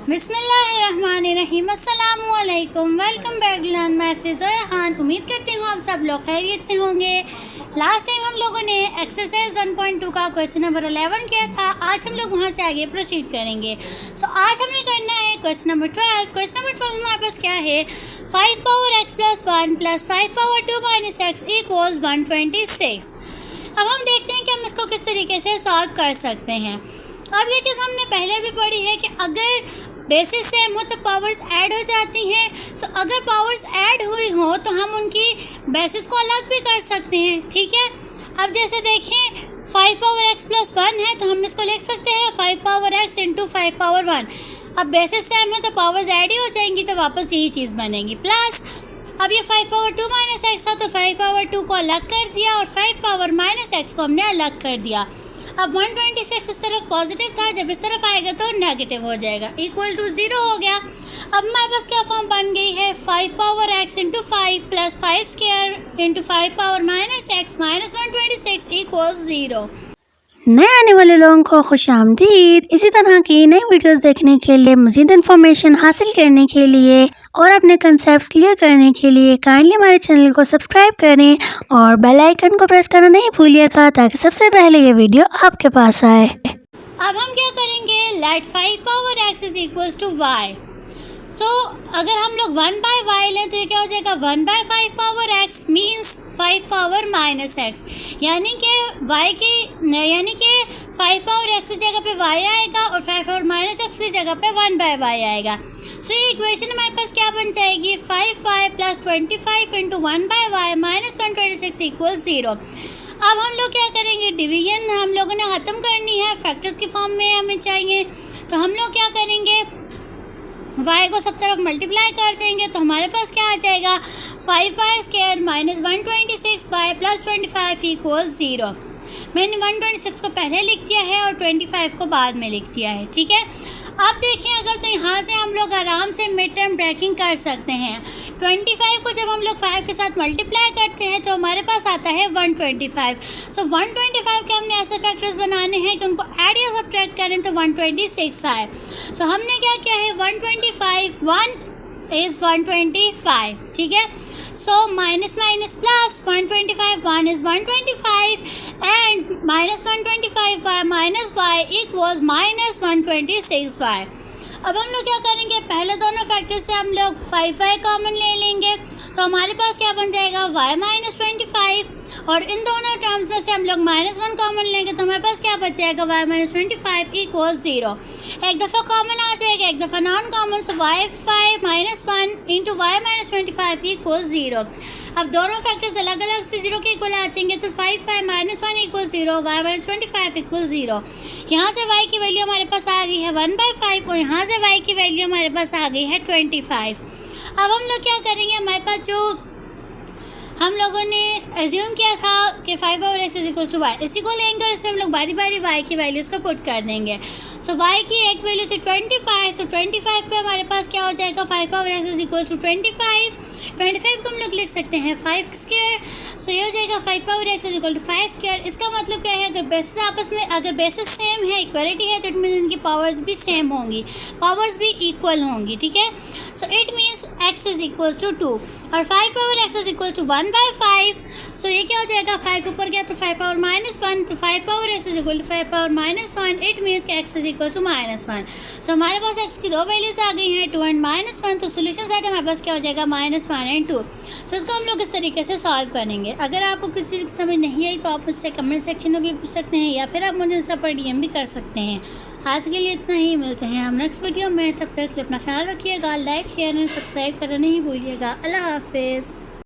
बिस्मिल्लाहिर्रहमानिर्रहीम। अस्सलामुअलैकुम। Welcome back to learn maths with Zoya Khan. उम्मीद करती हूँ आप सब लोग खैरियत से होंगे। लास्ट टाइम हम लोगों ने एक्सरसाइज 1.2 का क्वेश्चन नंबर 11 किया था। आज हम लोग वहाँ से आगे प्रोसीड करेंगे। आज हमने करना है क्वेश्चन नंबर 12। क्वेश्चन नंबर 12 हमारे पास क्या है, 5 power x plus 1 plus 5 power 2 minus x equals 126। अब हम देखते हैं कि हम इसको किस तरीके से सॉल्व कर सकते हैं। अब ये चीज़ हमने पहले भी पढ़ी है कि अगर बेसिस सेम हो तो पावर्स ऐड हो जाती हैं। अगर पावर्स ऐड हुई हो तो हम उनकी बेसिस को अलग भी कर सकते हैं, ठीक है। अब जैसे देखें 5 पावर x प्लस 1 है तो हम इसको लिख सकते हैं 5 पावर x इंटू 5 पावर 1। अब बेसिस सेम है तो पावर्स ऐड ही हो जाएंगी तो वापस यही चीज़ बनेगी। प्लस अब ये 5 पावर 2 माइनस एक्स था तो 5 पावर 2 को अलग कर दिया और 5 पावर माइनस एक्स को हमने अलग कर दिया। अब 126 इस तरफ पॉजिटिव था, जब इस तरफ आएगा तो नेगेटिव हो जाएगा, इक्वल टू 0 हो गया। अब हमारे पास क्या फॉर्म बन गई है, 5 power x into 5 plus 5 square into 5 power minus x minus 126 equals 0। नए आने वाले लोगों को खुश आमदीद। इसी तरह की नई वीडियोस देखने के लिए, मज़ीद इन्फॉर्मेशन हासिल करने के लिए और अपने कंसेप्ट क्लियर करने के लिए काइंडली हमारे चैनल को सब्सक्राइब करें और बेल आइकन को प्रेस करना नहीं भूलिएगा ताकि सबसे पहले ये वीडियो आपके पास आए। अब हम क्या करेंगे, let 5 power x is equals to y। तो अगर हम लोग 1 बाय y लें तो ये क्या हो जाएगा, 1 by 5 power x means 5 power minus x, यानी कि यानी कि 5 पावर x की जगह पे y आएगा और 5 पावर माइनस x की जगह पे 1 बाय y आएगा। ये इक्वेशन हमारे पास क्या बन जाएगी, 5y plus 25 into 1 by y minus 126 equal 0। अब हम लोग क्या करेंगे, डिवीजन हम लोगों ने ख़त्म करनी है, फैक्टर्स की फॉर्म में हमें चाहिए। तो हम लोग क्या करेंगे, y को सब तरफ मल्टीप्लाई कर देंगे तो हमारे पास क्या आ जाएगा, 5y square minus 126y plus 25 equals 0। मैंने 126 को पहले लिख दिया है और 25 को बाद में लिख दिया है, ठीक है। अब देखें अगर तो यहाँ से हम लोग आराम से मिड टर्म ब्रेकिंग कर सकते हैं। 25 को जब हम लोग 5 के साथ मल्टीप्लाई करते हैं तो हमारे पास आता है 125। 125 के हमने ऐसे फैक्टर्स बनाने हैं कि उनको ऐड या सब्ट्रैक्ट करें तो 126 आए। हमने क्या किया है, 125 1 इज़ 125, ठीक है। Minus minus plus 125 1 is 125 and minus 125 y minus y equals minus 126y। अब हम लोग क्या करेंगे, पहले दोनों फैक्टर से हम लोग 5y कॉमन ले लेंगे तो हमारे पास क्या बन जाएगा, y माइनस 25, और इन दोनों टर्म्स में से हम लोग -1 कॉमन लेंगे तो हमारे पास क्या बच जाएगा, y माइनस 25 इक्वल्स 0। एक दफ़ा कॉमन आ जाएगा, एक दफ़ा non common, y5 minus 1 into y minus 25 equals 0। अब दोनों फैक्टर्स अलग अलग से 0 के इक्वल आ जाएंगे तो 5 minus 1 equals 0, y minus 25 equals 0। यहाँ से y की वैल्यू हमारे पास आ गई है 1/5 और यहाँ से y की वैल्यू हमारे पास आ गई है 25। अब हम लोग क्या करेंगे, हमारे पास जो हम लोगों ने एज्यूम किया था कि 5 power x is equal to y, इसी को लेंगे और इसमें हम लोग बारी बारी y की वैल्यूज़ को पुट कर देंगे। y की एक वैल्यू थी 25, तो 25 पे हमारे पास क्या हो जाएगा, 5 power x is equal to 25 को हम लोग लिख सकते हैं 5 स्क्वायर। ये हो जाएगा 5 power x is equal to 5 square. इसका मतलब क्या है, अगर बेसिस आपस में अगर बेसिस सेम है, इक्वलिटी है, तो इट मीन्स इनकी पावर्स भी सेम होंगी, पावर्स भी इक्वल होंगी, ठीक है। It means x is equal to 2 और 5 power x is equal to 1/5। ये क्या हो जाएगा, 5 ऊपर गया तो 5 पावर माइनस 1, तो 5 power x is equal to 5 power minus 1। It means कि x इज इक्वल टू -1। हमारे पास x की दो वैल्यूज आ गई हैं, 2 एंड -1। तो सोल्यूशन सेट हमारे पास क्या हो जाएगा, -1 एंड 2। इसको हम लोग इस तरीके से सॉल्व करेंगे। अगर आपको किसी चीज़ की समझ नहीं आई तो आप मुझसे कमेंट सेक्शन में भी पूछ सकते हैं या फिर आप मुझे इंस्टा पर DM भी कर सकते हैं। आज के लिए इतना ही, मिलते हैं हम नेक्स्ट वीडियो में। तब तक अपना ख्याल रखिएगा, लाइक शेयर और सब्सक्राइब करना नहीं भूलिएगा। अल्लाह हाफिज़।